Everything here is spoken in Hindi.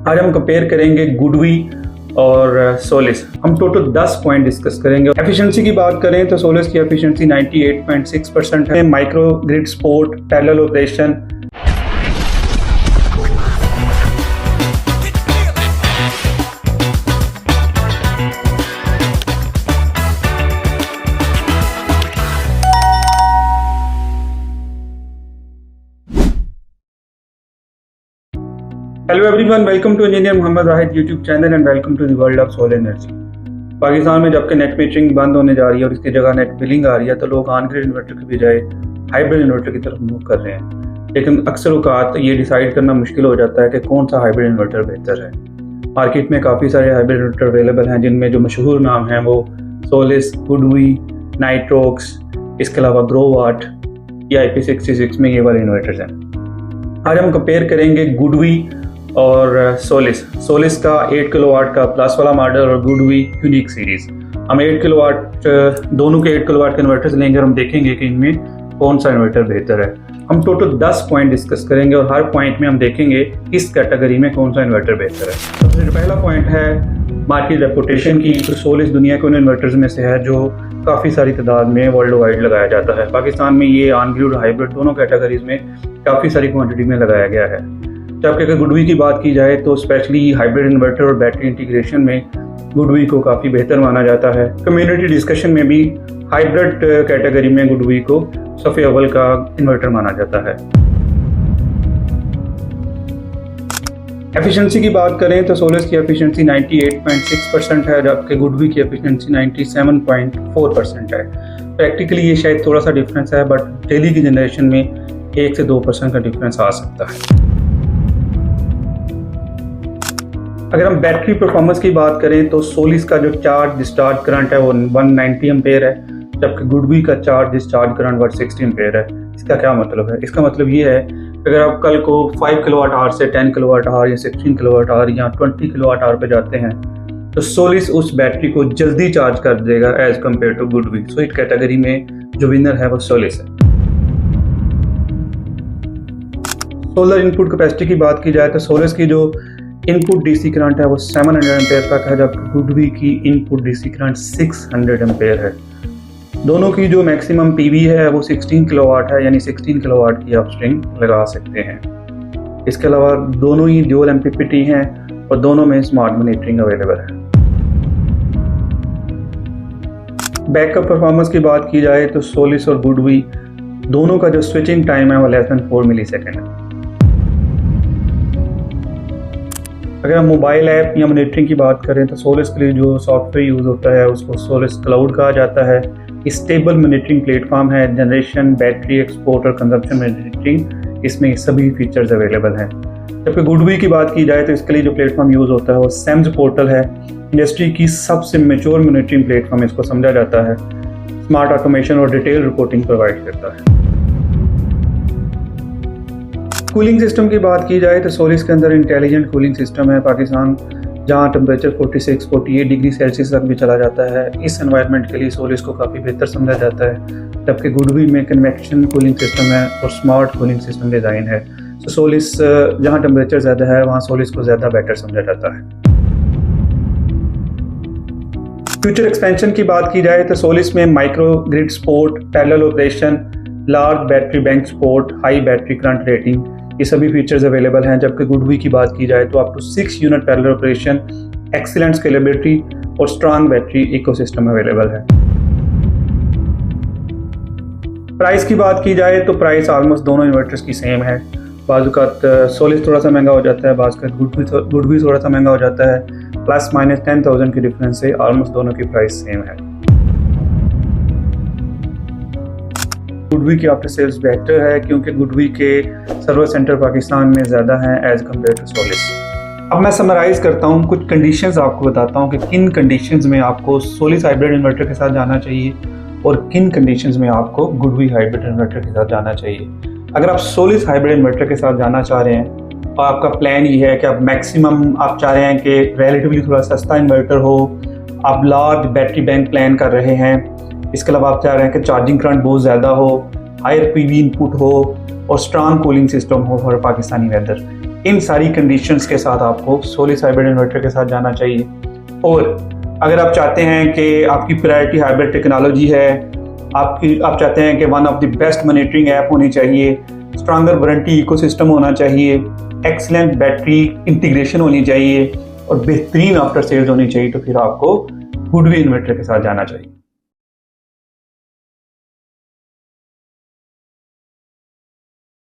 आज हम कंपेयर करेंगे गुडवी और सोलिस। हम टोटल 10 पॉइंट डिस्कस करेंगे। एफिशिएंसी की बात करें तो सोलिस की एफिशिएंसी 98.6% है। Micro grid support, parallel operation, hello everyone, welcome to engineer Mohammad Wahid YouTube channel and welcome to the world of solar energy. Pakistan में जबकि नेट मीटरिंग बंद होने जा रही है और इसकी जगह नेट बिलिंग आ रही है, तो लोग ऑन ग्रिड इन्वर्टर की बजाय हाइब्रिड इन्वर्टर की तरफ मूव कर रहे हैं। लेकिन अक्सर औकात ये डिसाइड करना मुश्किल हो जाता है कि कौन सा हाइब्रिड इन्वर्टर बेहतर है। मार्केट में काफ़ी सारे हाइब्रिड इन्वर्टर अवेलेबल हैं, जिनमें जो मशहूर नाम हैं वो सोलिस, गुडवी, नाइट्रोक्स, इसके अलावा ग्रोवाट या IP66 में ये वाले इन्वर्टर्स हैं। आज हम कंपेयर करेंगे गुडवी और सोलिस का 8 किलोवाट का प्लस वाला मॉडल और गुडवी यूनिक सीरीज। हम 8 किलोवाट दोनों के 8 किलोवाट के इन्वर्टर्स लेंगे और हम देखेंगे कि इनमें कौन सा इन्वर्टर बेहतर है। हम टोटल 10 पॉइंट डिस्कस करेंगे और हर पॉइंट में हम देखेंगे इस कैटेगरी में कौन सा इन्वर्टर बेहतर है। सबसे पहला पॉइंट है मार्केट रेपुटेशन की। तो सोलिस दुनिया के उन इन्वर्टर्स में से है जो काफ़ी सारी तादाद में वर्ल्ड वाइड लगाया जाता है। पाकिस्तान में ये ऑन ग्रिड और हाइब्रिड दोनों कैटेगरीज में काफ़ी सारी क्वांटिटी में लगाया गया है। जबकि अगर गुडवी की बात की जाए तो स्पेशली हाइब्रिड इन्वर्टर और बैटरी इंटीग्रेशन में गुडवी को काफ़ी बेहतर माना जाता है। कम्युनिटी डिस्कशन में भी हाइब्रिड कैटेगरी में गुडवी को सफ़े अव्वल का इन्वर्टर माना जाता है। एफिशिएंसी की बात करें तो सोलिस की एफिशिएंसी 98.6% है, जबकि गुडवी की एफिशिएंसी 97.4% है। प्रैक्टिकली ये शायद थोड़ा सा डिफरेंस है, बट डेली की जनरेशन में 1 से 2% का डिफरेंस आ सकता है। अगर हम बैटरी परफॉर्मेंस की बात करें तो सोलिस का जो चार्ज डिस्चार्ज करंट है वो 190 एम्पेयर है, जबकि गुडवी का चार्ज डिस्चार्ज करंट 160 एम्पेयर है। इसका क्या मतलब है? इसका मतलब ये है कि अगर आप कल को 5 किलोवाट आवर से 10 किलोवाट आवर या 16 किलोवाट आवर या 20 किलोवाट आवर पे जाते हैं तो सोलिस उस बैटरी को जल्दी चार्ज कर देगा एज कम्पेयर टू गुडवी। सो इस कैटेगरी में जो विनर है वो सोलिस है। सोलर इनपुट कैपेसिटी की बात की जाए तो सोलिस की जो इनपुट डीसी करंट है वो 700 एम्पेयर तक है, जबकि गुडवी की इनपुट डीसी करंट 600 एम्पेयर है। दोनों की जो मैक्सिमम पीवी है वो 16 किलोवाट है, यानी 16 किलोवाट की आप स्ट्रिंग लगा सकते हैं। इसके अलावा दोनों ही ड्यूल एमपीपीटी हैं और दोनों में स्मार्ट मॉनिटरिंग अवेलेबल है। बैकअप परफॉर्मेंस की बात की जाए तो सोलिस और गुडवी दोनों का जो स्विचिंग टाइम है वो लेस देन 4 मिली सेकेंड है। अगर हम मोबाइल ऐप या मॉनिटरिंग की बात करें तो सोलिस के लिए जो सॉफ्टवेयर यूज़ होता है उसको सोलिस क्लाउड कहा जाता है। स्टेबल मॉनिटरिंग प्लेटफॉर्म है। जनरेशन, बैटरी एक्सपोर्ट और कंजम्पशन मॉनिटरिंग, इसमें सभी फीचर्स अवेलेबल हैं। जबकि गुडवी की बात की जाए तो इसके लिए जो प्लेटफॉर्म यूज़ होता है वो सेम्स पोर्टल है। इंडस्ट्री की सबसे मैच्योर मॉनिटरिंग प्लेटफॉर्म इसको समझा जाता है। स्मार्ट ऑटोमेशन और डिटेल रिपोर्टिंग प्रोवाइड करता है। कूलिंग सिस्टम की बात की जाए तो सोलिस के अंदर इंटेलिजेंट कूलिंग सिस्टम है। पाकिस्तान जहां टेम्परेचर 46-48 डिग्री सेल्सियस तक भी चला जाता है, इस एनवायरनमेंट के लिए सोलिस को काफ़ी बेहतर समझा जाता है। जबकि गुडवी में कन्वेक्शन कूलिंग सिस्टम है और स्मार्ट कूलिंग सिस्टम डिज़ाइन है। तो सोलिस जहां टेम्परेचर ज़्यादा है वहां सोलिस को ज़्यादा बेटर समझा जाता है। फ्यूचर एक्सपेंशन की बात की जाए तो सोलिस में micro grid support, parallel operation, large battery bank support, high battery current rating, ये सभी फीचर्स अवेलेबल हैं। जबकि गुडवी की बात की जाए तो up to 6 unit parallel operation, excellent scalability और स्ट्रांग बैटरी इकोसिस्टम अवेलेबल है। प्राइस की बात की जाए तो प्राइस ऑलमोस्ट दोनों इन्वर्टर्स की सेम है। बाज़ सोलिस थोड़ा सा महंगा हो जाता है, बाज़ गुडवी थोड़ा सा महंगा हो जाता है। प्लस माइनस 10,000 की डिफरेंस से ऑलमोस्ट दोनों की प्राइस सेम है। गुडवी की आफ्टर सेल्स बेहतर है क्योंकि गुडवी के सर्विस सेंटर पाकिस्तान में ज़्यादा हैं एज कम्पेयर टू सोलिस। अब मैं समराइज़ करता हूँ, कुछ कंडीशंस आपको बताता हूँ कि किन कंडीशंस में आपको सोलिस हाइब्रिड इन्वर्टर के साथ जाना चाहिए और किन कंडीशंस में आपको गुडवी हाइब्रिड इन्वर्टर के साथ जाना चाहिए। अगर आप सोलिस हाइब्रिड इन्वर्टर के साथ जाना चाह रहे हैं और आपका प्लान ये है कि आप मैक्सिमम आप चाह रहे हैं कि रिलेटिवली थोड़ा सस्ता इन्वर्टर हो, आप लार्ज बैटरी बैंक प्लान कर रहे हैं, इसके अलावा आप चाह रहे हैं कि चार्जिंग करंट बहुत ज़्यादा हो, हायर पीवी इनपुट हो और स्ट्रांग कूलिंग सिस्टम हो फॉर पाकिस्तानी वेदर, इन सारी कंडीशंस के साथ आपको सोलिस हाइब्रिड इन्वर्टर के साथ जाना चाहिए। और अगर आप चाहते हैं कि आपकी प्रायोरिटी हाइब्रिड टेक्नोलॉजी है, आप चाहते हैं कि one of the best monitoring app होनी चाहिए, स्ट्रॉन्गर वारंटी इकोसिस्टम होना चाहिए, एक्सीलेंट बैटरी इंटीग्रेशन होनी चाहिए और बेहतरीन आफ्टर सेल्स होनी चाहिए, तो फिर आपको गुडवी इन्वर्टर के साथ जाना चाहिए।